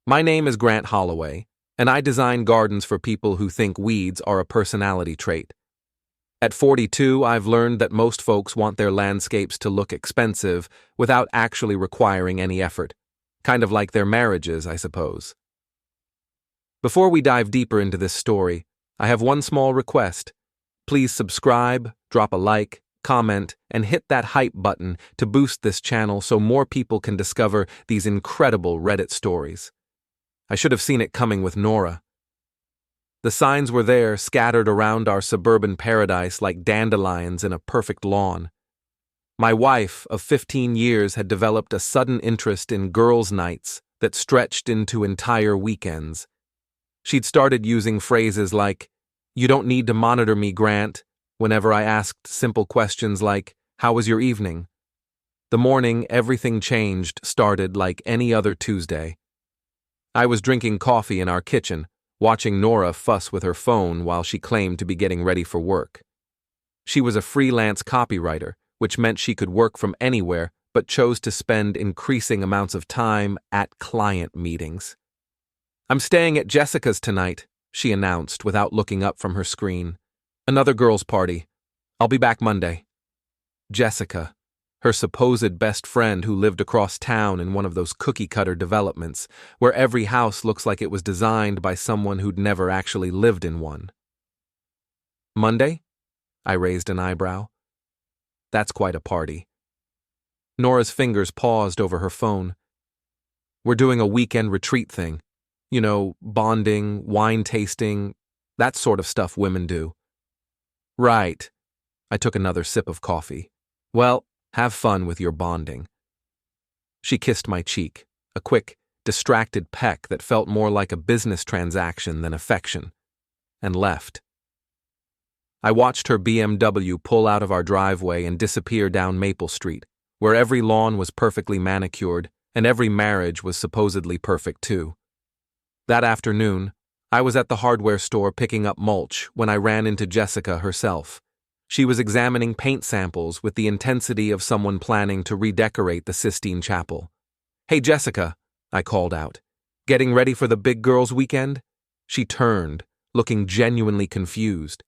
My name is Grant Holloway, and I design gardens for people who think weeds are a personality trait. At 42, I've learned that most folks want their landscapes to look expensive without actually requiring any effort. Kind of like their marriages, I suppose. Before we dive deeper into this story, I have one small request. Please subscribe, drop a like, comment, and hit that hype button to boost this channel so more people can discover these incredible Reddit stories. I should have seen it coming with Nora. The signs were there, scattered around our suburban paradise like dandelions in a perfect lawn. My wife of 15 years had developed a sudden interest in girls' nights that stretched into entire weekends. She'd started using phrases like, "You don't need to monitor me, Grant," whenever I asked simple questions like, "How was your evening?" The morning everything changed started like any other Tuesday. I was drinking coffee in our kitchen, watching Nora fuss with her phone while she claimed to be getting ready for work. She was a freelance copywriter, which meant she could work from anywhere but chose to spend increasing amounts of time at client meetings. "I'm staying at Jessica's tonight," she announced without looking up from her screen. "Another girls' party. I'll be back Monday." Jessica, her supposed best friend who lived across town in one of those cookie-cutter developments, where every house looks like it was designed by someone who'd never actually lived in one. "Monday?" I raised an eyebrow. "That's quite a party." Nora's fingers paused over her phone. "We're doing a weekend retreat thing. You know, bonding, wine tasting, that sort of stuff women do." "Right." I took another sip of coffee. "Well, have fun with your bonding." She kissed my cheek, a quick, distracted peck that felt more like a business transaction than affection, and left. I watched her BMW pull out of our driveway and disappear down Maple Street, where every lawn was perfectly manicured and every marriage was supposedly perfect too. That afternoon, I was at the hardware store picking up mulch when I ran into Jessica herself. She was examining paint samples with the intensity of someone planning to redecorate the Sistine Chapel. "Hey, Jessica," I called out. "Getting ready for the big girls' weekend?" She turned, looking genuinely confused.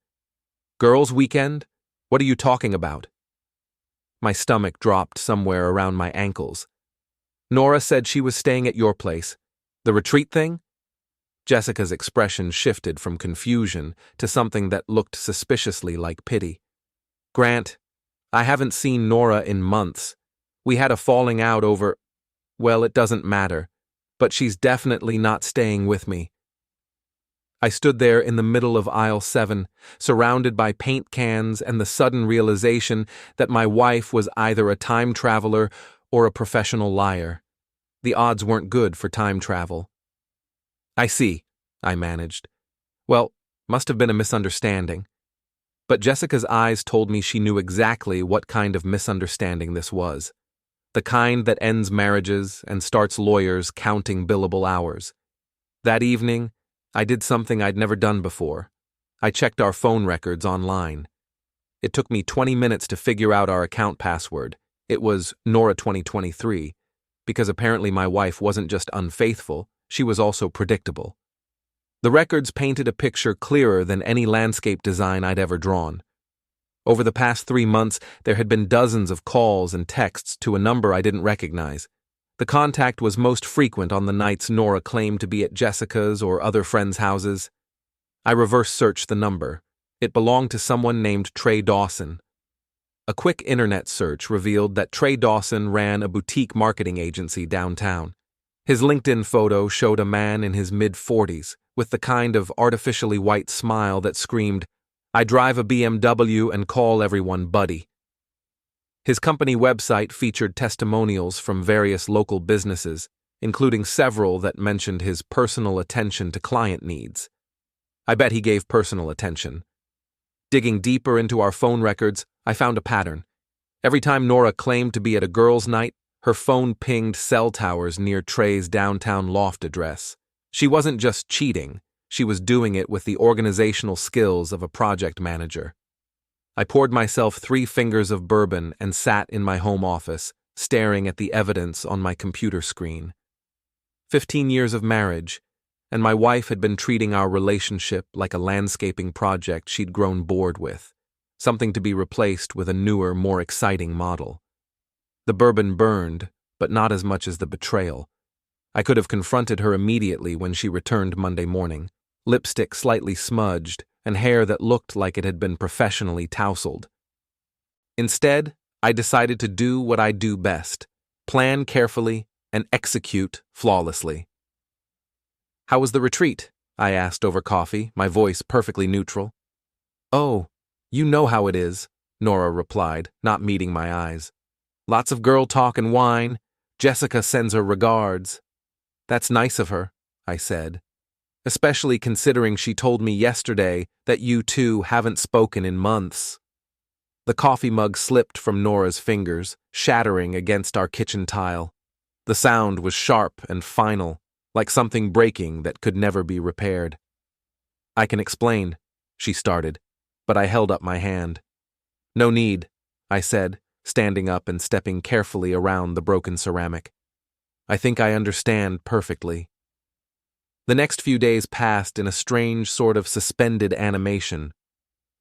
"Girls' weekend? What are you talking about?" My stomach dropped somewhere around my ankles. "Nora said she was staying at your place. The retreat thing?" Jessica's expression shifted from confusion to something that looked suspiciously like pity. "Grant, I haven't seen Nora in months. We had a falling out over, well, it doesn't matter, but she's definitely not staying with me." I stood there in the middle of aisle 7, surrounded by paint cans and the sudden realization that my wife was either a time traveler or a professional liar. The odds weren't good for time travel. "I see," I managed. "Well, must have been a misunderstanding." But Jessica's eyes told me she knew exactly what kind of misunderstanding this was. The kind that ends marriages and starts lawyers counting billable hours. That evening, I did something I'd never done before. I checked our phone records online. It took me 20 minutes to figure out our account password. It was Nora 2023, because apparently my wife wasn't just unfaithful, she was also predictable. The records painted a picture clearer than any landscape design I'd ever drawn. Over the past 3 months, there had been dozens of calls and texts to a number I didn't recognize. The contact was most frequent on the nights Nora claimed to be at Jessica's or other friends' houses. I reverse-searched the number. It belonged to someone named Trey Dawson. A quick internet search revealed that Trey Dawson ran a boutique marketing agency downtown. His LinkedIn photo showed a man in his mid-40s, with the kind of artificially white smile that screamed, "I drive a BMW and call everyone buddy." His company website featured testimonials from various local businesses, including several that mentioned his personal attention to client needs. I bet he gave personal attention. Digging deeper into our phone records, I found a pattern. Every time Nora claimed to be at a girls' night, her phone pinged cell towers near Trey's downtown loft address. She wasn't just cheating, she was doing it with the organizational skills of a project manager. I poured myself 3 fingers of bourbon and sat in my home office, staring at the evidence on my computer screen. 15 years of marriage, and my wife had been treating our relationship like a landscaping project she'd grown bored with, something to be replaced with a newer, more exciting model. The bourbon burned, but not as much as the betrayal. I could have confronted her immediately when she returned Monday morning, lipstick slightly smudged and hair that looked like it had been professionally tousled. Instead, I decided to do what I do best: plan carefully and execute flawlessly. "How was the retreat?" I asked over coffee, my voice perfectly neutral. "Oh, you know how it is," Nora replied, not meeting my eyes. "Lots of girl talk and wine. Jessica sends her regards." "That's nice of her," I said, "especially considering she told me yesterday that you two haven't spoken in months." The coffee mug slipped from Nora's fingers, shattering against our kitchen tile. The sound was sharp and final, like something breaking that could never be repaired. "I can explain," she started, but I held up my hand. "No need," I said, standing up and stepping carefully around the broken ceramic. "I think I understand perfectly." The next few days passed in a strange sort of suspended animation.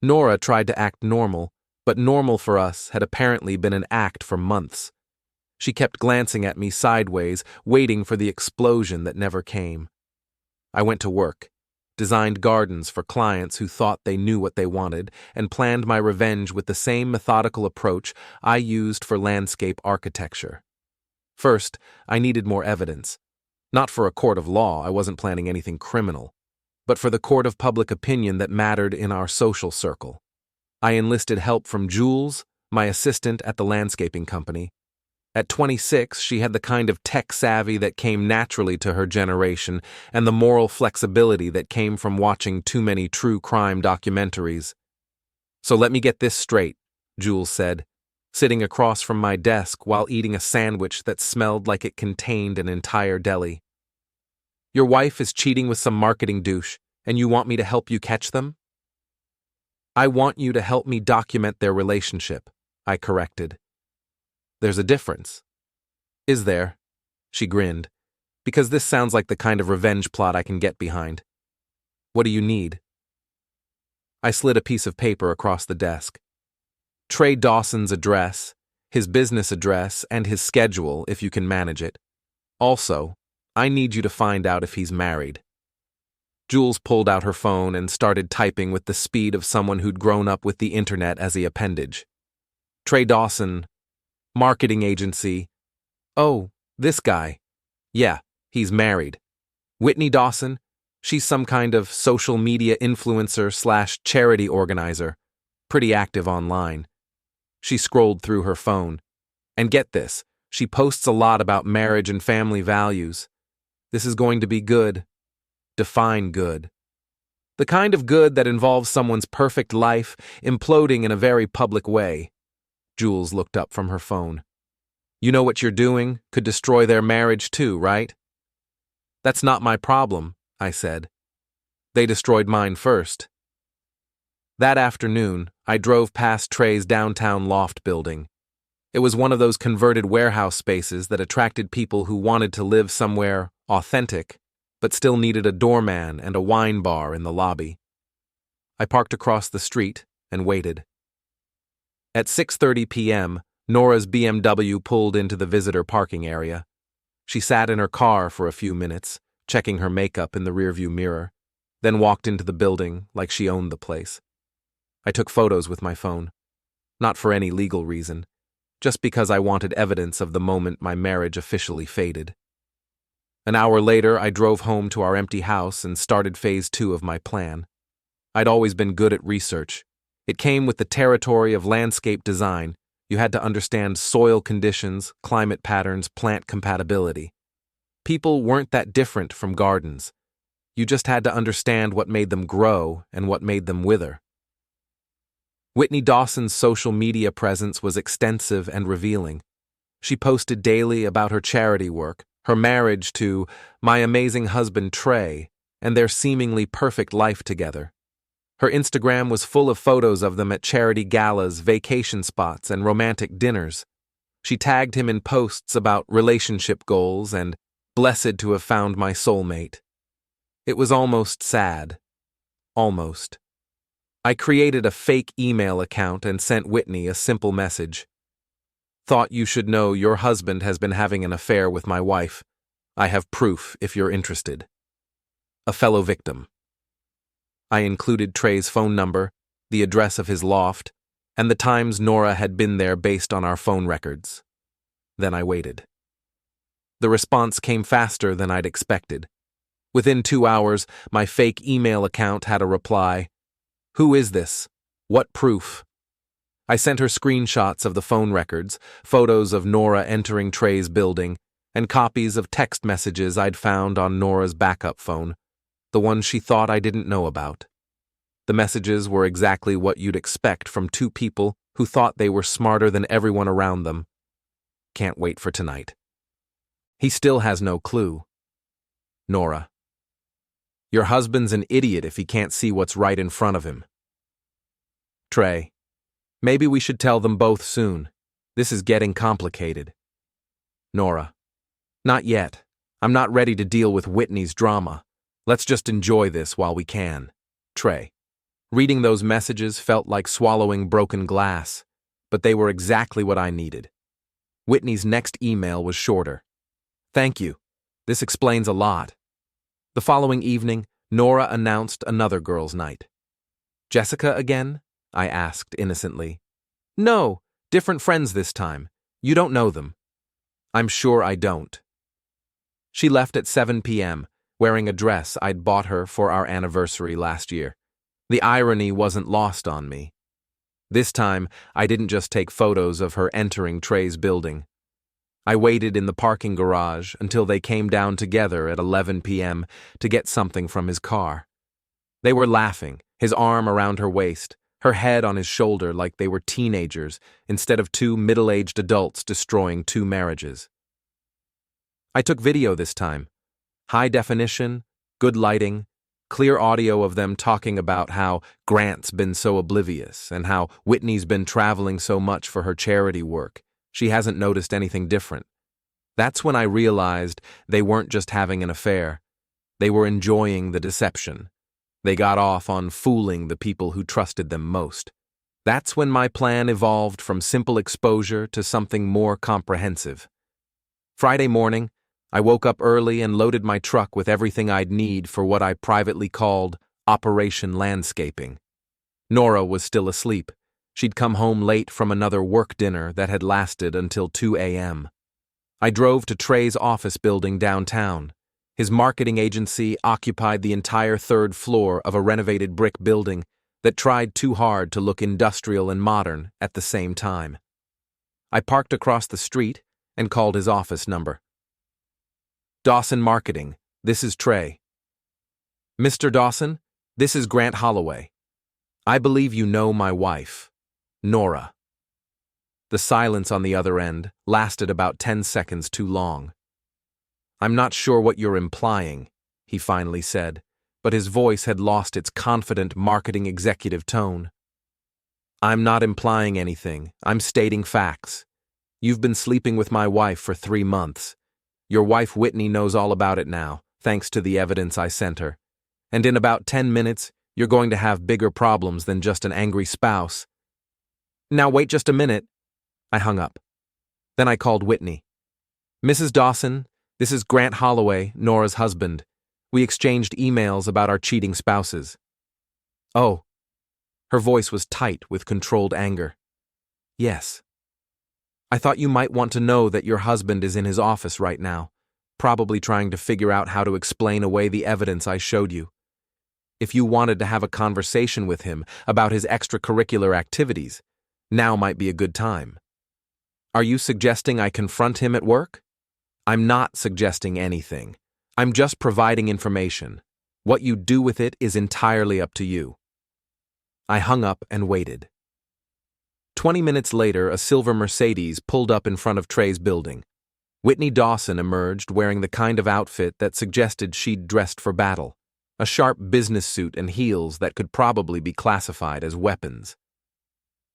Nora tried to act normal, but normal for us had apparently been an act for months. She kept glancing at me sideways, waiting for the explosion that never came. I went to work, designed gardens for clients who thought they knew what they wanted, and planned my revenge with the same methodical approach I used for landscape architecture. First, I needed more evidence. Not for a court of law, I wasn't planning anything criminal, but for the court of public opinion that mattered in our social circle. I enlisted help from Jules, my assistant at the landscaping company. At 26, she had the kind of tech savvy that came naturally to her generation and the moral flexibility that came from watching too many true crime documentaries. "So let me get this straight," Jules said, sitting across from my desk while eating a sandwich that smelled like it contained an entire deli. "Your wife is cheating with some marketing douche, and you want me to help you catch them?" "I want you to help me document their relationship," I corrected. "There's a difference." "Is there?" She grinned. "Because this sounds like the kind of revenge plot I can get behind. What do you need?" I slid a piece of paper across the desk. "Trey Dawson's address, his business address, and his schedule, if you can manage it. Also, I need you to find out if he's married." Jules pulled out her phone and started typing with the speed of someone who'd grown up with the internet as the appendage. "Trey Dawson, marketing agency. Oh, this guy. Yeah, he's married. Whitney Dawson, she's some kind of social media influencer/charity organizer, pretty active online." She scrolled through her phone. "And get this, she posts a lot about marriage and family values. This is going to be good." Define good. "The kind of good that involves someone's perfect life imploding in a very public way." Jules looked up from her phone. "You know what you're doing could destroy their marriage too, right?" "That's not my problem," I said. "They destroyed mine first." That afternoon, I drove past Trey's downtown loft building. It was one of those converted warehouse spaces that attracted people who wanted to live somewhere authentic, but still needed a doorman and a wine bar in the lobby. I parked across the street and waited. At 6:30 p.m., Nora's BMW pulled into the visitor parking area. She sat in her car for a few minutes, checking her makeup in the rearview mirror, then walked into the building like she owned the place. I took photos with my phone. Not for any legal reason, just because I wanted evidence of the moment my marriage officially faded. An hour later, I drove home to our empty house and started phase 2 of my plan. I'd always been good at research. It came with the territory of landscape design. You had to understand soil conditions, climate patterns, plant compatibility. People weren't that different from gardens. You just had to understand what made them grow and what made them wither. Whitney Dawson's social media presence was extensive and revealing. She posted daily about her charity work, her marriage to my amazing husband Trey, and their seemingly perfect life together. Her Instagram was full of photos of them at charity galas, vacation spots, and romantic dinners. She tagged him in posts about relationship goals and blessed to have found my soulmate. It was almost sad. Almost. I created a fake email account and sent Whitney a simple message. Thought you should know your husband has been having an affair with my wife. I have proof if you're interested. A fellow victim. I included Trey's phone number, the address of his loft, and the times Nora had been there based on our phone records. Then I waited. The response came faster than I'd expected. Within 2 hours, my fake email account had a reply. Who is this? What proof? I sent her screenshots of the phone records, photos of Nora entering Trey's building, and copies of text messages I'd found on Nora's backup phone, the ones she thought I didn't know about. The messages were exactly what you'd expect from two people who thought they were smarter than everyone around them. Can't wait for tonight. He still has no clue. Nora. Your husband's an idiot if he can't see what's right in front of him. Trey. Maybe we should tell them both soon. This is getting complicated. Nora. Not yet. I'm not ready to deal with Whitney's drama. Let's just enjoy this while we can. Trey. Reading those messages felt like swallowing broken glass, but they were exactly what I needed. Whitney's next email was shorter. Thank you. This explains a lot. The following evening, Nora announced another girls' night. Jessica again? I asked innocently. No, different friends this time. You don't know them. I'm sure I don't. She left at 7 p.m., wearing a dress I'd bought her for our anniversary last year. The irony wasn't lost on me. This time, I didn't just take photos of her entering Trey's building. I waited in the parking garage until they came down together at 11 p.m. to get something from his car. They were laughing, his arm around her waist, her head on his shoulder like they were teenagers instead of two middle-aged adults destroying two marriages. I took video this time. High definition, good lighting, clear audio of them talking about how Grant's been so oblivious and how Whitney's been traveling so much for her charity work. She hasn't noticed anything different. That's when I realized they weren't just having an affair. They were enjoying the deception. They got off on fooling the people who trusted them most. That's when my plan evolved from simple exposure to something more comprehensive. Friday morning, I woke up early and loaded my truck with everything I'd need for what I privately called Operation Landscaping. Nora was still asleep. She'd come home late from another work dinner that had lasted until 2 a.m. I drove to Trey's office building downtown. His marketing agency occupied the entire third floor of a renovated brick building that tried too hard to look industrial and modern at the same time. I parked across the street and called his office number. Dawson Marketing, this is Trey. Mr. Dawson, this is Grant Holloway. I believe you know my wife, Nora. The silence on the other end lasted about 10 seconds too long. I'm not sure what you're implying, he finally said, but his voice had lost its confident marketing executive tone. I'm not implying anything. I'm stating facts. You've been sleeping with my wife for 3 months. Your wife Whitney knows all about it now, thanks to the evidence I sent her. And in about 10 minutes, you're going to have bigger problems than just an angry spouse. Now wait just a minute. I hung up. Then I called Whitney. Mrs. Dawson, this is Grant Holloway, Nora's husband. We exchanged emails about our cheating spouses. Oh. Her voice was tight with controlled anger. Yes. I thought you might want to know that your husband is in his office right now, probably trying to figure out how to explain away the evidence I showed you. If you wanted to have a conversation with him about his extracurricular activities, now might be a good time. Are you suggesting I confront him at work? I'm not suggesting anything. I'm just providing information. What you do with it is entirely up to you. I hung up and waited. 20 minutes later, a silver Mercedes pulled up in front of Trey's building. Whitney Dawson emerged wearing the kind of outfit that suggested she'd dressed for battle, a sharp business suit and heels that could probably be classified as weapons.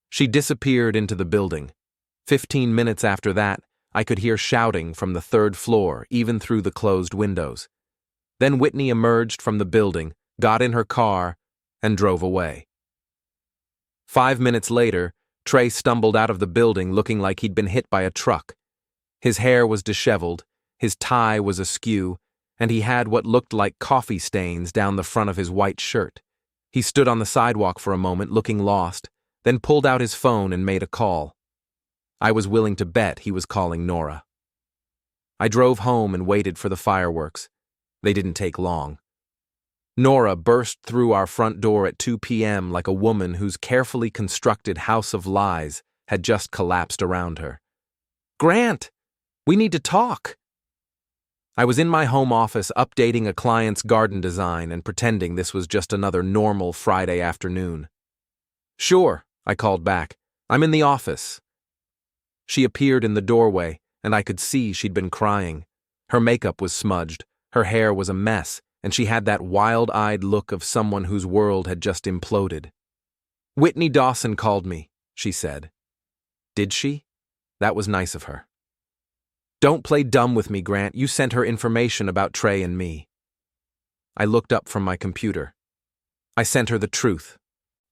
She disappeared into the building. 15 minutes after that, I could hear shouting from the third floor, even through the closed windows. Then Whitney emerged from the building, got in her car, and drove away. 5 minutes later, Trey stumbled out of the building looking like he'd been hit by a truck. His hair was disheveled, his tie was askew, and he had what looked like coffee stains down the front of his white shirt. He stood on the sidewalk for a moment, looking lost, then pulled out his phone and made a call. I was willing to bet he was calling Nora. I drove home and waited for the fireworks. They didn't take long. Nora burst through our front door at 2 p.m. like a woman whose carefully constructed house of lies had just collapsed around her. "Grant, we need to talk." I was in my home office updating a client's garden design and pretending this was just another normal Friday afternoon. "Sure," I called back. "I'm in the office." She appeared in the doorway, and I could see she'd been crying. Her makeup was smudged, her hair was a mess, and she had that wild-eyed look of someone whose world had just imploded. "Whitney Dawson called me," she said. "Did she?" That was nice of her. "Don't play dumb with me, Grant. You sent her information about Trey and me." I looked up from my computer. I sent her the truth.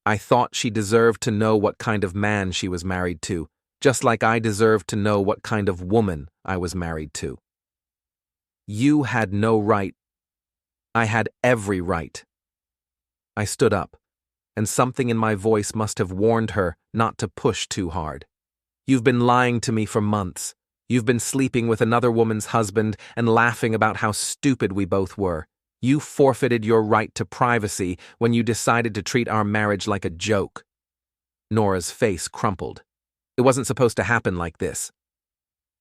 I thought she deserved to know what kind of man she was married to, just like I deserved to know what kind of woman I was married to. "You had no right." "I had every right." I stood up, and something in my voice must have warned her not to push too hard. "You've been lying to me for months. You've been sleeping with another woman's husband and laughing about how stupid we both were. You forfeited your right to privacy when you decided to treat our marriage like a joke." Nora's face crumpled. "It wasn't supposed to happen like this."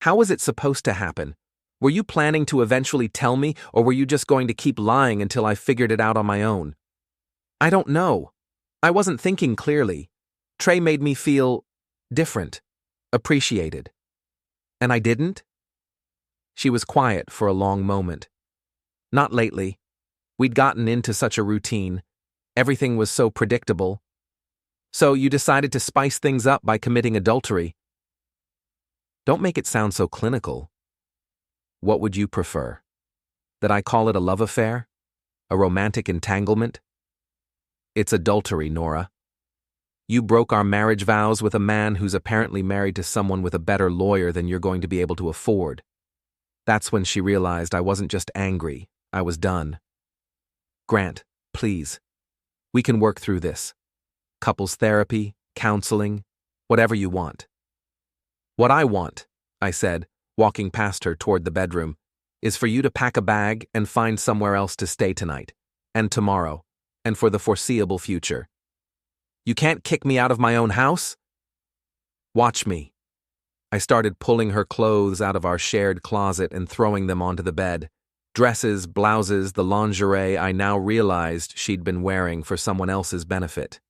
"How was it supposed to happen? Were you planning to eventually tell me, or were you just going to keep lying until I figured it out on my own?" "I don't know. I wasn't thinking clearly. Trey made me feel different, appreciated. And I didn't?" She was quiet for a long moment. "Not lately. We'd gotten into such a routine. Everything was so predictable. So you decided to spice things up by committing adultery." "Don't make it sound so clinical. What would you prefer? That I call it a love affair? A romantic entanglement?" "It's adultery, Nora. You broke our marriage vows with a man who's apparently married to someone with a better lawyer than you're going to be able to afford." That's when she realized I wasn't just angry, I was done. "Grant, please. We can work through this. Couples therapy, counseling, whatever you want." "What I want," I said, walking past her toward the bedroom, "is for you to pack a bag and find somewhere else to stay tonight, and tomorrow, and for the foreseeable future. You can't kick me out of my own house?" "Watch me." I started pulling her clothes out of our shared closet and throwing them onto the bed. Dresses, blouses, the lingerie I now realized she'd been wearing for someone else's benefit.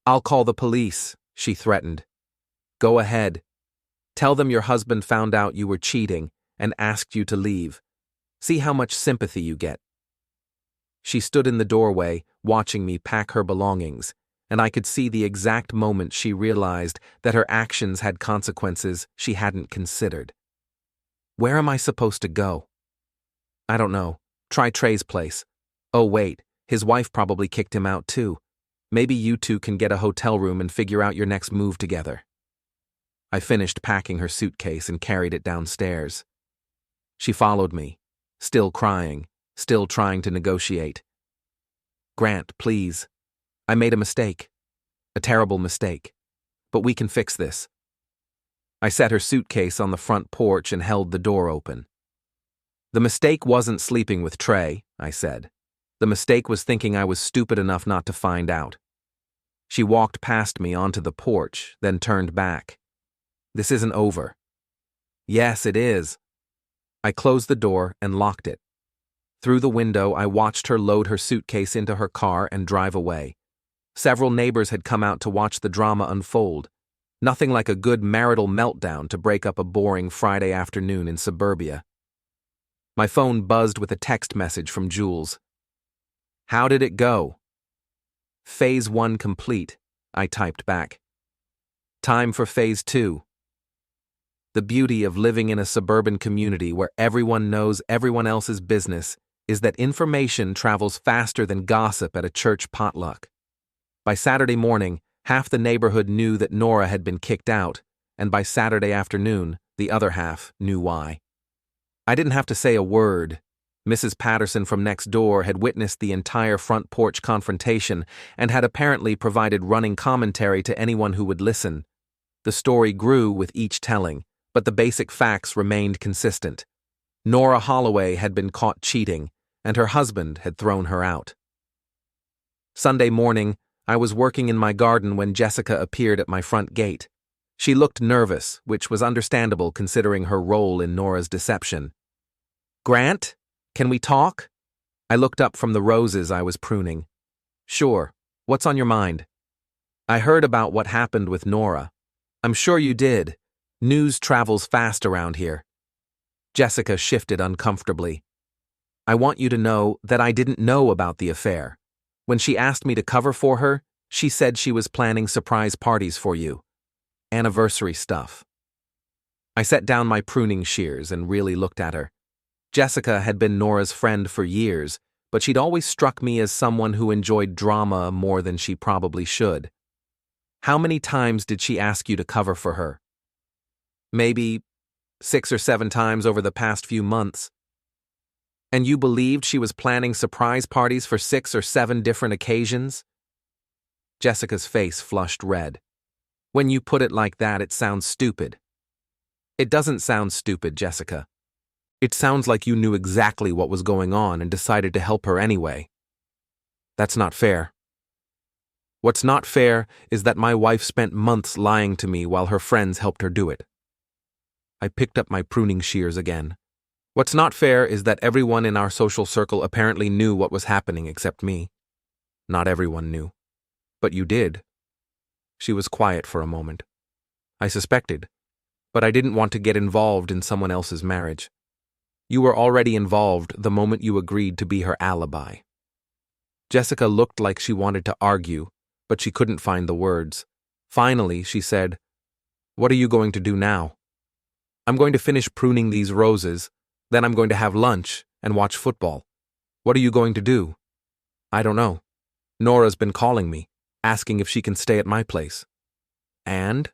"I'll call the police," she threatened. "Go ahead. Tell them your husband found out you were cheating and asked you to leave. See how much sympathy you get." She stood in the doorway, watching me pack her belongings, and I could see the exact moment she realized that her actions had consequences she hadn't considered. "Where am I supposed to go?" "I don't know. Try Trey's place. Oh wait, his wife probably kicked him out too. Maybe you two can get a hotel room and figure out your next move together." I finished packing her suitcase and carried it downstairs. She followed me, still crying, still trying to negotiate. "Grant, please. I made a mistake. A terrible mistake. But we can fix this." I set her suitcase on the front porch and held the door open. "The mistake wasn't sleeping with Trey," I said. "The mistake was thinking I was stupid enough not to find out." She walked past me onto the porch, then turned back. "This isn't over." "Yes, it is." I closed the door and locked it. Through the window, I watched her load her suitcase into her car and drive away. Several neighbors had come out to watch the drama unfold. Nothing like a good marital meltdown to break up a boring Friday afternoon in suburbia. My phone buzzed with a text message from Jules. "How did it go?" "Phase 1 complete," I typed back. "Time for Phase 2. The beauty of living in a suburban community where everyone knows everyone else's business is that information travels faster than gossip at a church potluck. By Saturday morning, half the neighborhood knew that Nora had been kicked out, and by Saturday afternoon, the other half knew why. I didn't have to say a word. Mrs. Patterson from next door had witnessed the entire front porch confrontation and had apparently provided running commentary to anyone who would listen. The story grew with each telling, but the basic facts remained consistent. Nora Holloway had been caught cheating, and her husband had thrown her out. Sunday morning, I was working in my garden when Jessica appeared at my front gate. She looked nervous, which was understandable considering her role in Nora's deception. "Grant, can we talk?" I looked up from the roses I was pruning. "Sure. What's on your mind?" "I heard about what happened with Nora." "I'm sure you did. News travels fast around here." Jessica shifted uncomfortably. "I want you to know that I didn't know about the affair. When she asked me to cover for her, she said she was planning surprise parties for you. Anniversary stuff." I set down my pruning shears and really looked at her. Jessica had been Nora's friend for years, but she'd always struck me as someone who enjoyed drama more than she probably should. "How many times did she ask you to cover for her?" "Maybe 6 or 7 times over the past few months." "And you believed she was planning surprise parties for 6 or 7 different occasions?" Jessica's face flushed red. "When you put it like that, it sounds stupid." "It doesn't sound stupid, Jessica. It sounds like you knew exactly what was going on and decided to help her anyway." "That's not fair." "What's not fair is that my wife spent months lying to me while her friends helped her do it." I picked up my pruning shears again. "What's not fair is that everyone in our social circle apparently knew what was happening except me." "Not everyone knew." "But you did." She was quiet for a moment. "I suspected, but I didn't want to get involved in someone else's marriage." "You were already involved the moment you agreed to be her alibi." Jessica looked like she wanted to argue, but she couldn't find the words. Finally, she said, "What are you going to do now?" "I'm going to finish pruning these roses, then I'm going to have lunch and watch football." "What are you going to do?" "I don't know. Nora's been calling me, asking if she can stay at my place." And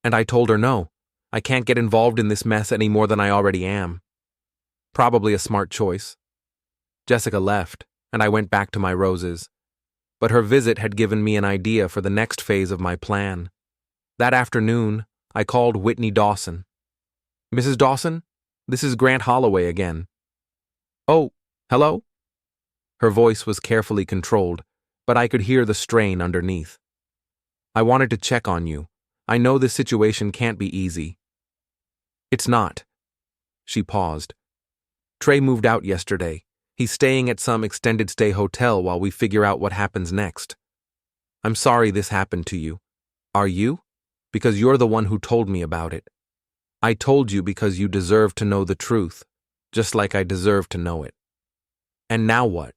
I told her no. I can't get involved in this mess any more than I already am." "Probably a smart choice." Jessica left, and I went back to my roses. But her visit had given me an idea for the next phase of my plan. That afternoon, I called Whitney Dawson. "Mrs. Dawson, this is Grant Holloway again." "Oh, hello?" Her voice was carefully controlled, but I could hear the strain underneath. "I wanted to check on you. I know this situation can't be easy." "It's not." She paused. "Trey moved out yesterday. He's staying at some extended stay hotel while we figure out what happens next. I'm sorry this happened to you. Are you? Because you're the one who told me about it. I told you because you deserve to know the truth, just like I deserve to know it. And now what?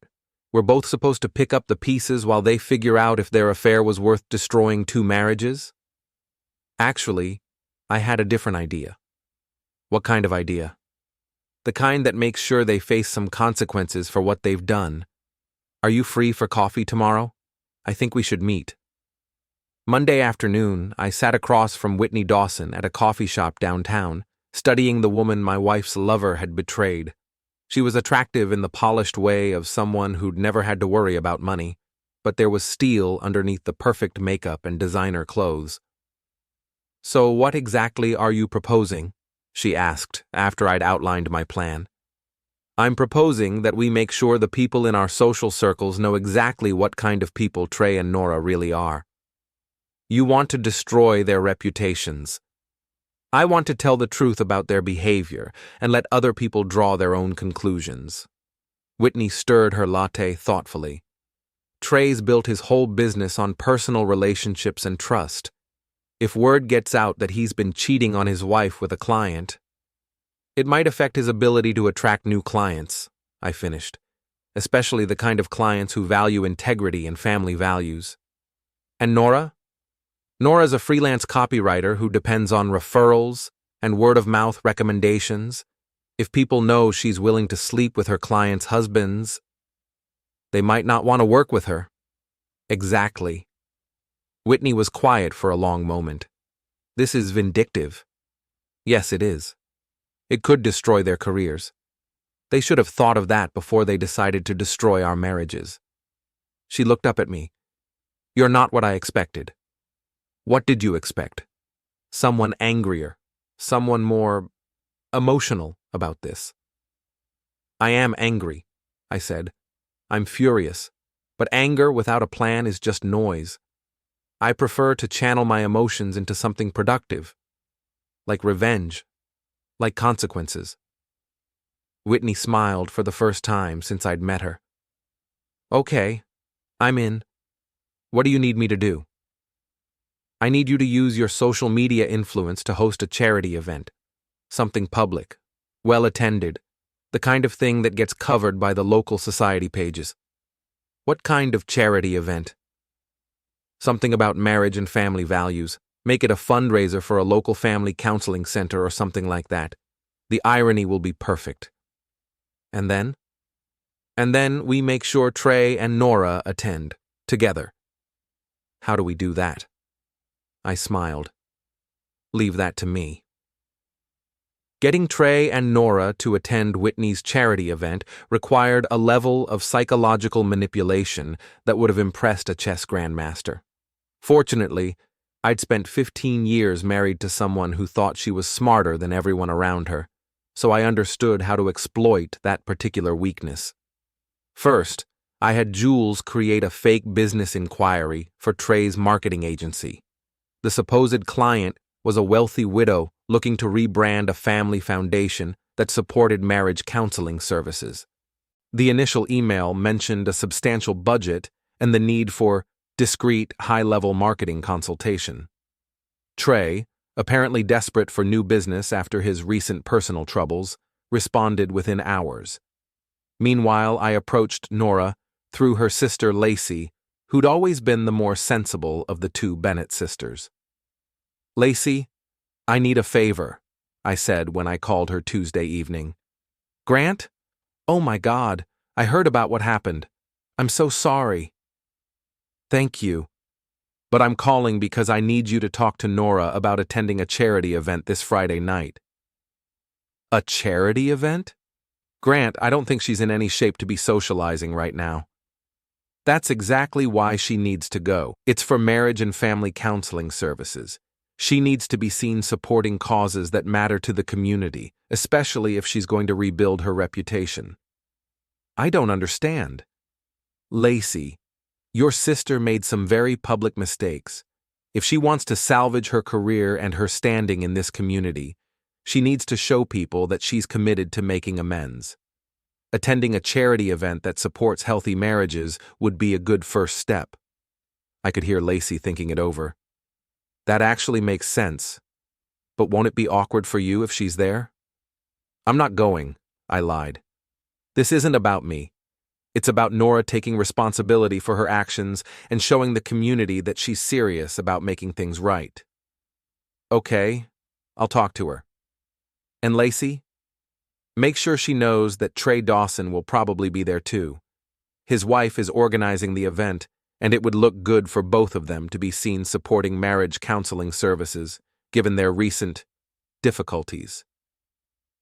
We're both supposed to pick up the pieces while they figure out if their affair was worth destroying 2 marriages? Actually, I had a different idea." "What kind of idea?" "The kind that makes sure they face some consequences for what they've done. Are you free for coffee tomorrow? I think we should meet." Monday afternoon, I sat across from Whitney Dawson at a coffee shop downtown, studying the woman my wife's lover had betrayed. She was attractive in the polished way of someone who'd never had to worry about money, but there was steel underneath the perfect makeup and designer clothes. "So what exactly are you proposing?" she asked after I'd outlined my plan. "I'm proposing that we make sure the people in our social circles know exactly what kind of people Trey and Nora really are. You want to destroy their reputations. I want to tell the truth about their behavior and let other people draw their own conclusions." Whitney stirred her latte thoughtfully. "Trey's built his whole business on personal relationships and trust. If word gets out that he's been cheating on his wife with a client, it might affect his ability to attract new clients," I finished, "especially the kind of clients who value integrity and family values." "And Nora?" "Nora's a freelance copywriter who depends on referrals, And word-of-mouth recommendations. If people know she's willing to sleep with her clients' husbands, they might not want to work with her. Exactly. Whitney was quiet for a long moment. This is vindictive. Yes, it is. It could destroy their careers. They should have thought of that before they decided to destroy our marriages. She looked up at me. You're not what I expected. What did you expect? Someone angrier, someone more emotional about this. I am angry, I said. I'm furious, but anger without a plan is just noise. I prefer to channel my emotions into something productive, like revenge, like consequences. Whitney smiled for the first time since I'd met her. Okay, I'm in. What do you need me to do? I need you to use your social media influence to host a charity event. Something public, well-attended, the kind of thing that gets covered by the local society pages. What kind of charity event? Something about marriage and family values. Make it a fundraiser for a local family counseling center or something like that. The irony will be perfect. And then? And then we make sure Trey and Nora attend, together. How do we do that? I smiled. Leave that to me. Getting Trey and Nora to attend Whitney's charity event required a level of psychological manipulation that would have impressed a chess grandmaster. Fortunately, I'd spent 15 years married to someone who thought she was smarter than everyone around her, so I understood how to exploit that particular weakness. First, I had Jules create a fake business inquiry for Trey's marketing agency. The supposed client was a wealthy widow looking to rebrand a family foundation that supported marriage counseling services. The initial email mentioned a substantial budget and the need for discreet, high-level marketing consultation. Trey, apparently desperate for new business after his recent personal troubles, responded within hours. Meanwhile, I approached Nora through her sister Lacey, who'd always been the more sensible of the two Bennett sisters. Lacey, I need a favor, I said when I called her Tuesday evening. Grant? Oh my God, I heard about what happened. I'm so sorry. Thank you. But I'm calling because I need you to talk to Nora about attending a charity event this Friday night. A charity event? Grant, I don't think she's in any shape to be socializing right now. That's exactly why she needs to go. It's for marriage and family counseling services. She needs to be seen supporting causes that matter to the community, especially if she's going to rebuild her reputation. I don't understand. Lacey, your sister made some very public mistakes. If she wants to salvage her career and her standing in this community, she needs to show people that she's committed to making amends. Attending a charity event that supports healthy marriages would be a good first step. I could hear Lacey thinking it over. That actually makes sense. But won't it be awkward for you if she's there? I'm not going, I lied. This isn't about me. It's about Nora taking responsibility for her actions and showing the community that she's serious about making things right. Okay, I'll talk to her. And Lacey? Make sure she knows that Trey Dawson will probably be there too. His wife is organizing the event, and it would look good for both of them to be seen supporting marriage counseling services, given their recent difficulties.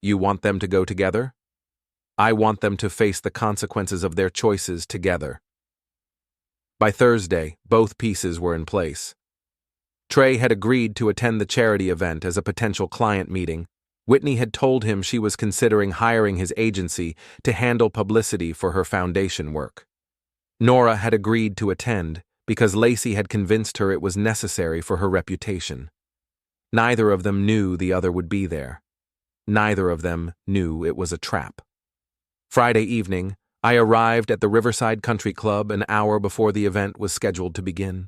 You want them to go together? I want them to face the consequences of their choices together. By Thursday, both pieces were in place. Trey had agreed to attend the charity event as a potential client meeting. Whitney had told him she was considering hiring his agency to handle publicity for her foundation work. Nora had agreed to attend because Lacey had convinced her it was necessary for her reputation. Neither of them knew the other would be there. Neither of them knew it was a trap. Friday evening, I arrived at the Riverside Country Club an hour before the event was scheduled to begin.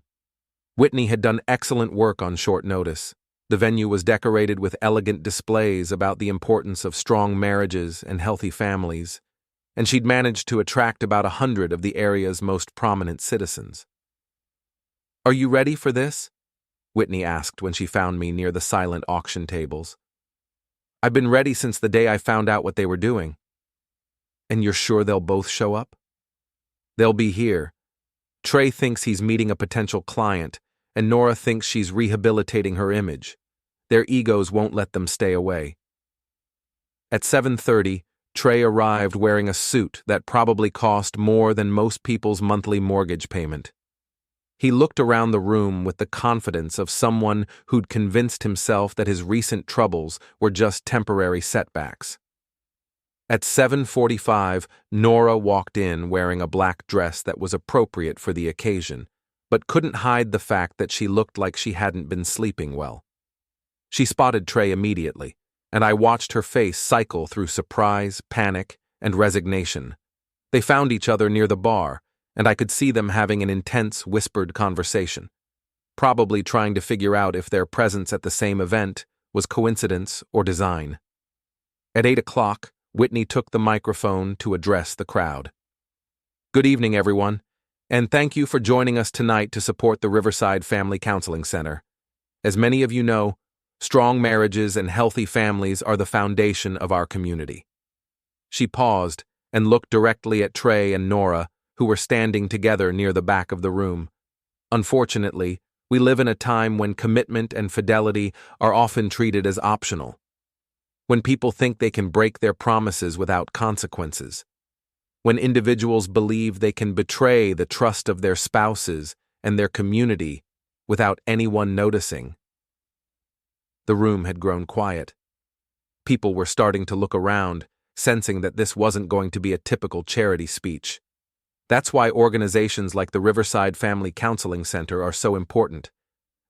Whitney had done excellent work on short notice. The venue was decorated with elegant displays about the importance of strong marriages and healthy families, and she'd managed to attract about 100 of the area's most prominent citizens. "Are you ready for this?" Whitney asked when she found me near the silent auction tables. I've been ready since the day I found out what they were doing. And you're sure they'll both show up? They'll be here. Trey thinks he's meeting a potential client, and Nora thinks she's rehabilitating her image. Their egos won't let them stay away. At 7:30, Trey arrived wearing a suit that probably cost more than most people's monthly mortgage payment. He looked around the room with the confidence of someone who'd convinced himself that his recent troubles were just temporary setbacks. At 7:45, Nora walked in wearing a black dress that was appropriate for the occasion, but couldn't hide the fact that she looked like she hadn't been sleeping well. She spotted Trey immediately, and I watched her face cycle through surprise, panic, and resignation. They found each other near the bar, and I could see them having an intense, whispered conversation, probably trying to figure out if their presence at the same event was coincidence or design. At 8 o'clock, Whitney took the microphone to address the crowd. Good evening, everyone, and thank you for joining us tonight to support the Riverside Family Counseling Center. As many of you know, strong marriages and healthy families are the foundation of our community. She paused and looked directly at Trey and Nora, who were standing together near the back of the room. Unfortunately, we live in a time when commitment and fidelity are often treated as optional. When people think they can break their promises without consequences. When individuals believe they can betray the trust of their spouses and their community without anyone noticing. The room had grown quiet. People were starting to look around, sensing that this wasn't going to be a typical charity speech. That's why organizations like the Riverside Family Counseling Center are so important.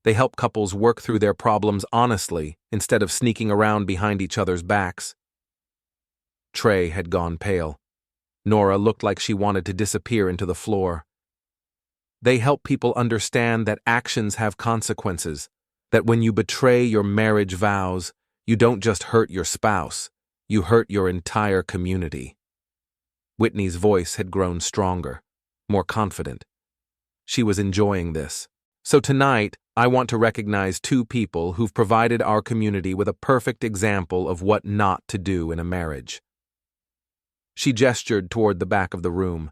They help couples work through their problems honestly instead of sneaking around behind each other's backs. Trey had gone pale. Nora looked like she wanted to disappear into the floor. They help people understand that actions have consequences, that when you betray your marriage vows, you don't just hurt your spouse, you hurt your entire community. Whitney's voice had grown stronger, more confident. She was enjoying this. So tonight, I want to recognize two people who've provided our community with a perfect example of what not to do in a marriage. She gestured toward the back of the room.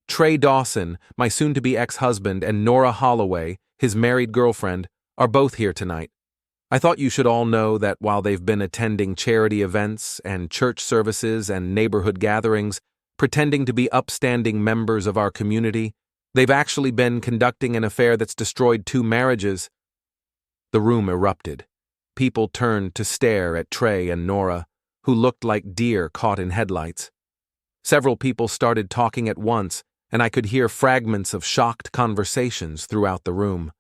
Trey Dawson, my soon-to-be ex-husband, and Nora Holloway, his married girlfriend, are both here tonight. I thought you should all know that while they've been attending charity events and church services and neighborhood gatherings, pretending to be upstanding members of our community, they've actually been conducting an affair that's destroyed 2 marriages. The room erupted. People turned to stare at Trey and Nora, who looked like deer caught in headlights. Several people started talking at once, and I could hear fragments of shocked conversations throughout the room.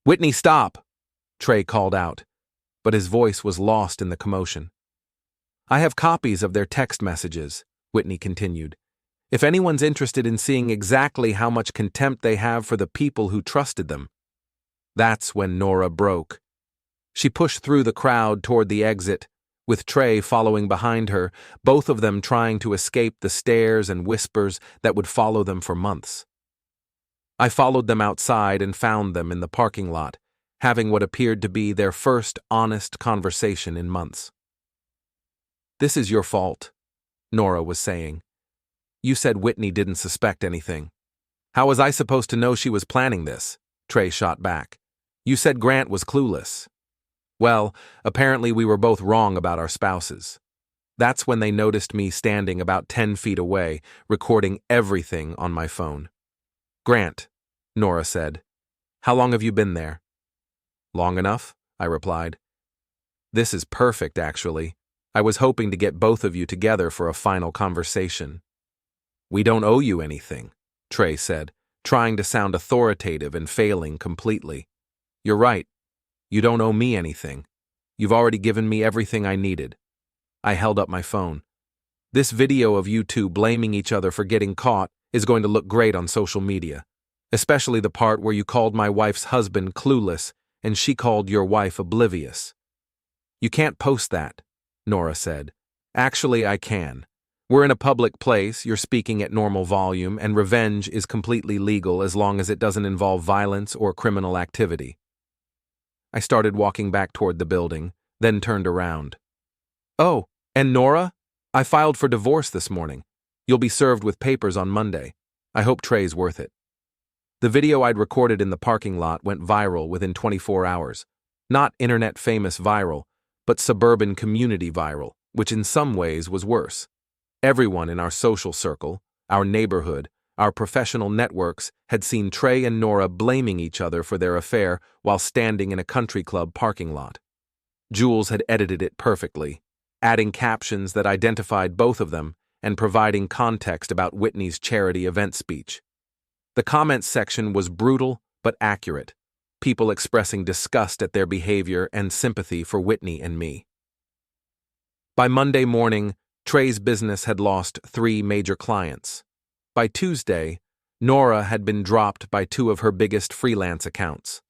"Whitney, stop!" Trey called out, but his voice was lost in the commotion. "I have copies of their text messages," Whitney continued. "If anyone's interested in seeing exactly how much contempt they have for the people who trusted them." That's when Nora broke. She pushed through the crowd toward the exit, with Trey following behind her, both of them trying to escape the stares and whispers that would follow them for months. I followed them outside and found them in the parking lot, having what appeared to be their first honest conversation in months. "This is your fault," Nora was saying. "You said Whitney didn't suspect anything." "How was I supposed to know she was planning this?" Trey shot back. "You said Grant was clueless." "Well, apparently we were both wrong about our spouses." That's when they noticed me standing about 10 feet away, recording everything on my phone. "Grant," Nora said. "How long have you been there?" "Long enough," I replied. "This is perfect, actually. I was hoping to get both of you together for a final conversation." "We don't owe you anything," Trey said, trying to sound authoritative and failing completely. "You're right. You don't owe me anything. You've already given me everything I needed." I held up my phone. "This video of you two blaming each other for getting caught is going to look great on social media, especially the part where you called my wife's husband clueless and she called your wife oblivious." "You can't post that," Nora said. "Actually, I can. We're in a public place, you're speaking at normal volume, and revenge is completely legal as long as it doesn't involve violence or criminal activity." I started walking back toward the building, then turned around. Oh, and Nora? I filed for divorce this morning. You'll be served with papers on Monday. I hope Trey's worth it. The video I'd recorded in the parking lot went viral within 24 hours. Not internet-famous viral, but suburban community viral, which in some ways was worse. Everyone in our social circle, our neighborhood, our professional networks had seen Trey and Nora blaming each other for their affair while standing in a country club parking lot. Jules had edited it perfectly, adding captions that identified both of them and providing context about Whitney's charity event speech. The comments section was brutal but accurate, people expressing disgust at their behavior and sympathy for Whitney and me. By Monday morning, Trey's business had lost 3 major clients. By Tuesday, Nora had been dropped by 2 of her biggest freelance accounts.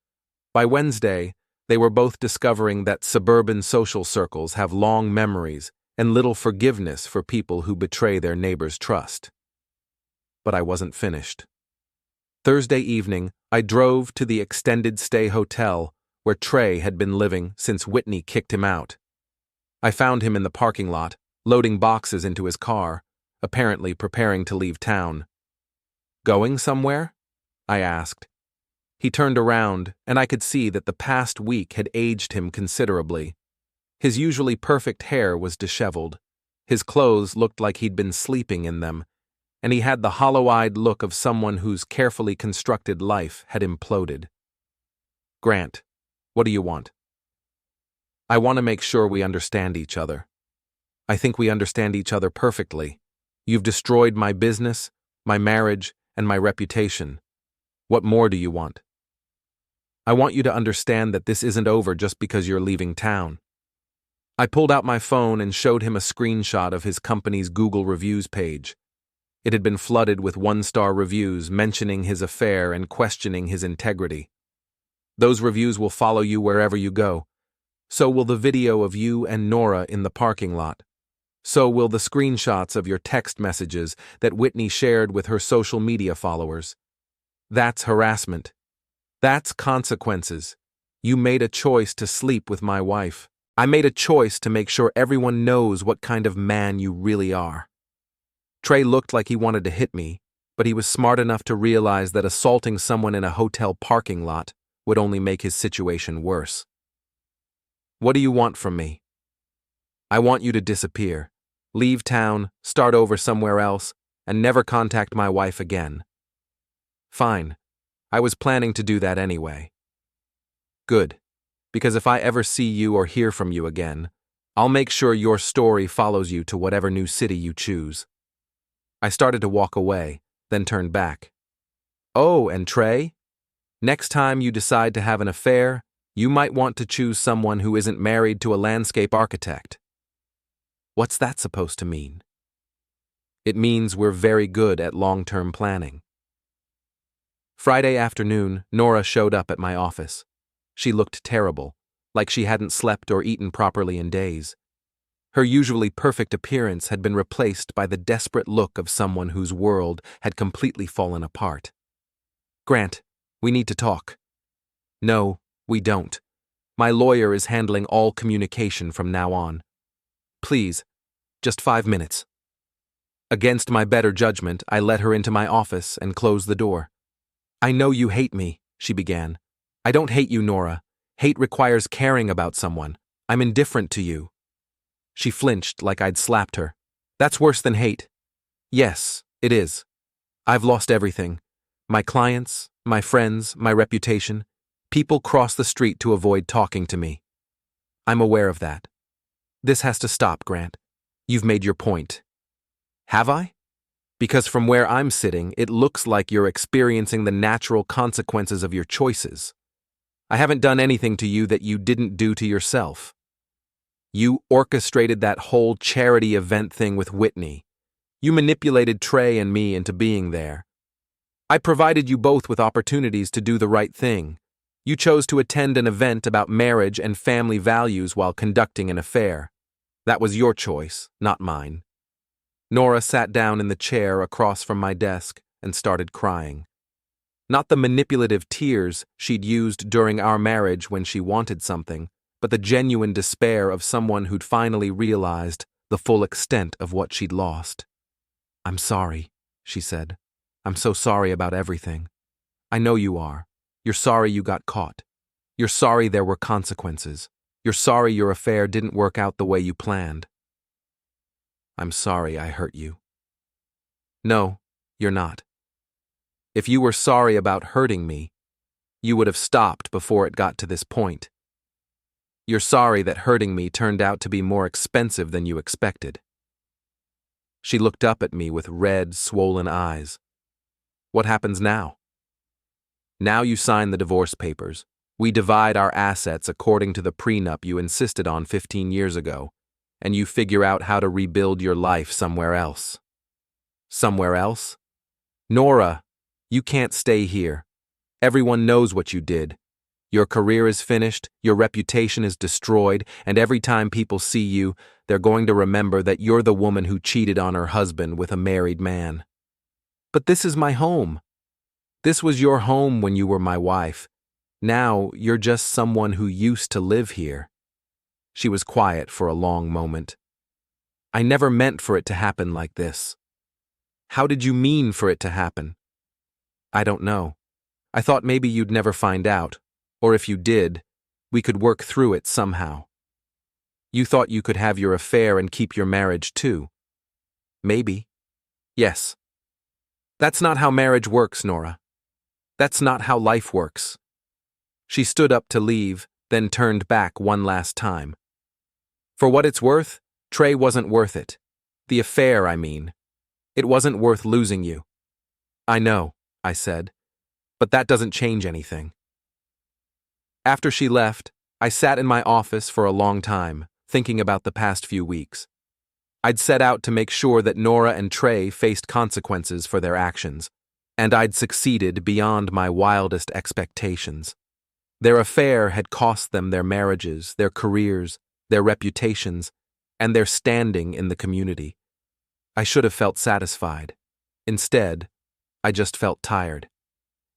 By Wednesday, they were both discovering that suburban social circles have long memories and little forgiveness for people who betray their neighbors' trust. But I wasn't finished. Thursday evening, I drove to the extended stay hotel where Trey had been living since Whitney kicked him out. I found him in the parking lot, loading boxes into his car, apparently preparing to leave town. "Going somewhere?" I asked. He turned around, and I could see that the past week had aged him considerably. His usually perfect hair was disheveled. His clothes looked like he'd been sleeping in them, and he had the hollow-eyed look of someone whose carefully constructed life had imploded. "Grant, what do you want?" "I want to make sure we understand each other. I think we understand each other perfectly. You've destroyed my business, my marriage, and my reputation. What more do you want?" "I want you to understand that this isn't over just because you're leaving town." I pulled out my phone and showed him a screenshot of his company's Google reviews page. It had been flooded with 1-star reviews mentioning his affair and questioning his integrity. "Those reviews will follow you wherever you go. So will the video of you and Nora in the parking lot. So will the screenshots of your text messages that Whitney shared with her social media followers. That's harassment. That's consequences. You made a choice to sleep with my wife. I made a choice to make sure everyone knows what kind of man you really are." Trey looked like he wanted to hit me, but he was smart enough to realize that assaulting someone in a hotel parking lot would only make his situation worse. "What do you want from me?" "I want you to disappear, leave town, start over somewhere else, and never contact my wife again." "Fine. I was planning to do that anyway." "Good, because if I ever see you or hear from you again, I'll make sure your story follows you to whatever new city you choose." I started to walk away, then turned back. "Oh, and Trey? Next time you decide to have an affair, you might want to choose someone who isn't married to a landscape architect." "What's that supposed to mean?" "It means we're very good at long-term planning." Friday afternoon, Nora showed up at my office. She looked terrible, like she hadn't slept or eaten properly in days. Her usually perfect appearance had been replaced by the desperate look of someone whose world had completely fallen apart. "Grant, we need to talk." "No, we don't. My lawyer is handling all communication from now on. Please, just 5 minutes." Against my better judgment, I led her into my office and closed the door. "I know you hate me," she began. "I don't hate you, Nora. Hate requires caring about someone. I'm indifferent to you." She flinched like I'd slapped her. "That's worse than hate." "Yes, it is. I've lost everything. My clients, my friends, my reputation. People cross the street to avoid talking to me. I'm aware of that. This has to stop, Grant. You've made your point." "Have I?" "Because from where I'm sitting, it looks like you're experiencing the natural consequences of your choices. I haven't done anything to you that you didn't do to yourself. You orchestrated that whole charity event thing with Whitney. You manipulated Trey and me into being there. I provided you both with opportunities to do the right thing. You chose to attend an event about marriage and family values while conducting an affair. That was your choice, not mine." Nora sat down in the chair across from my desk and started crying. Not the manipulative tears she'd used during our marriage when she wanted something, but the genuine despair of someone who'd finally realized the full extent of what she'd lost. "I'm sorry," she said. "I'm so sorry about everything. I know you are. You're sorry you got caught. You're sorry there were consequences. You're sorry your affair didn't work out the way you planned." "I'm sorry I hurt you." "No, you're not. If you were sorry about hurting me, you would have stopped before it got to this point. You're sorry that hurting me turned out to be more expensive than you expected." She looked up at me with red, swollen eyes. "What happens now?" "Now you sign the divorce papers. We divide our assets according to the prenup you insisted on 15 years ago, and you figure out how to rebuild your life somewhere else." "Somewhere else?" "Nora, you can't stay here. Everyone knows what you did. Your career is finished, your reputation is destroyed, and every time people see you, they're going to remember that you're the woman who cheated on her husband with a married man." "But this is my home. This was your home when you were my wife. Now you're just someone who used to live here." She was quiet for a long moment. "I never meant for it to happen like this." "How did you mean for it to happen?" "I don't know. I thought maybe you'd never find out, or if you did, we could work through it somehow." "You thought you could have your affair and keep your marriage too?" "Maybe. Yes. That's not how marriage works, Nora. That's not how life works." She stood up to leave, then turned back one last time. "For what it's worth, Trey wasn't worth it. The affair, I mean. It wasn't worth losing you." "I know," I said, "but that doesn't change anything." After she left, I sat in my office for a long time, thinking about the past few weeks. I'd set out to make sure that Nora and Trey faced consequences for their actions, and I'd succeeded beyond my wildest expectations. Their affair had cost them their marriages, their careers, their reputations, and their standing in the community. I should have felt satisfied. Instead, I just felt tired.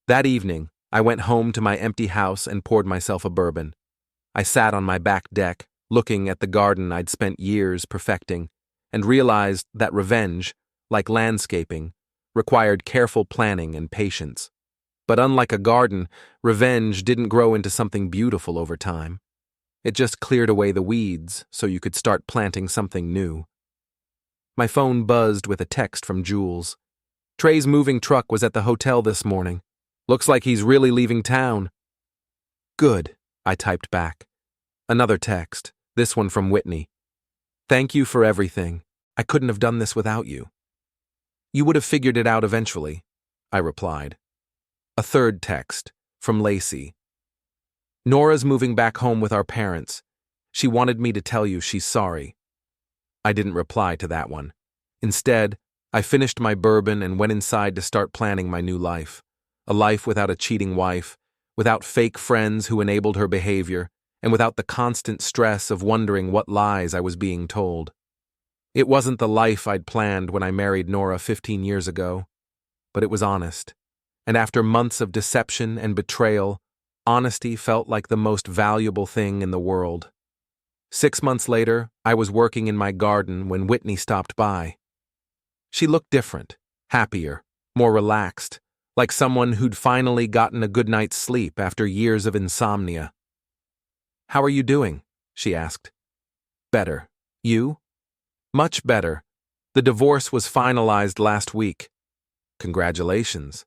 That evening, I went home to my empty house and poured myself a bourbon. I sat on my back deck, looking at the garden I'd spent years perfecting, and realized that revenge, like landscaping, required careful planning and patience. But unlike a garden, revenge didn't grow into something beautiful over time. It just cleared away the weeds so you could start planting something new. My phone buzzed with a text from Jules. "Trey's moving truck was at the hotel this morning. Looks like he's really leaving town." "Good," I typed back. Another text, this one from Whitney. "Thank you for everything. I couldn't have done this without you." "You would have figured it out eventually," I replied. A third text, from Lacey. "Nora's moving back home with our parents. She wanted me to tell you she's sorry." I didn't reply to that one. Instead, I finished my bourbon and went inside to start planning my new life. A life without a cheating wife, without fake friends who enabled her behavior, and without the constant stress of wondering what lies I was being told. It wasn't the life I'd planned when I married Nora 15 years ago, but it was honest. And after months of deception and betrayal, honesty felt like the most valuable thing in the world. 6 months later, I was working in my garden when Whitney stopped by. She looked different, happier, more relaxed, like someone who'd finally gotten a good night's sleep after years of insomnia. "How are you doing?" she asked. "Better. You?" "Much better. The divorce was finalized last week." "Congratulations."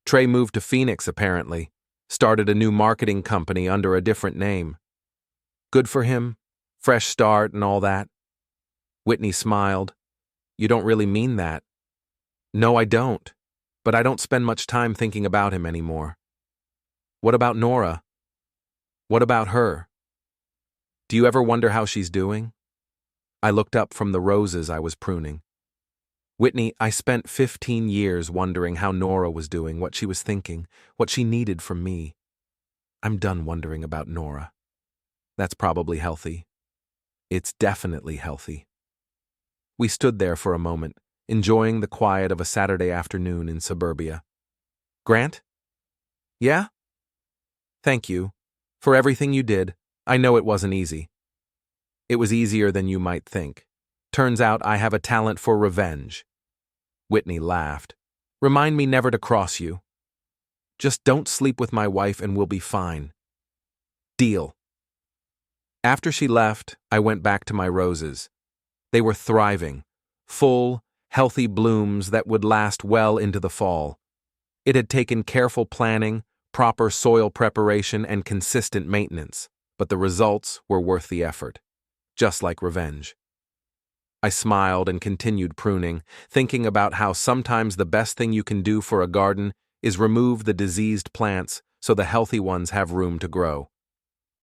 "Trey moved to Phoenix, apparently. Started a new marketing company under a different name." "Good for him. Fresh start and all that." Whitney smiled. "You don't really mean that." "No, I don't. But I don't spend much time thinking about him anymore." "What about Nora?" "What about her?" "Do you ever wonder how she's doing?" I looked up from the roses I was pruning. "Whitney, I spent 15 years wondering how Nora was doing, what she was thinking, what she needed from me. I'm done wondering about Nora. That's probably healthy. It's definitely healthy." We stood there for a moment, enjoying the quiet of a Saturday afternoon in suburbia. "Grant?" "Yeah?" "Thank you. For everything you did. I know it wasn't easy. It was easier than you might think. Turns out I have a talent for revenge. Whitney laughed. Remind me never to cross you. Just don't sleep with my wife and we'll be fine. Deal. After she left, I went back to my roses. They were thriving, full, healthy blooms that would last well into the fall. It had taken careful planning, proper soil preparation, and consistent maintenance, but the results were worth the effort, just like revenge. I smiled and continued pruning, thinking about how sometimes the best thing you can do for a garden is remove the diseased plants so the healthy ones have room to grow.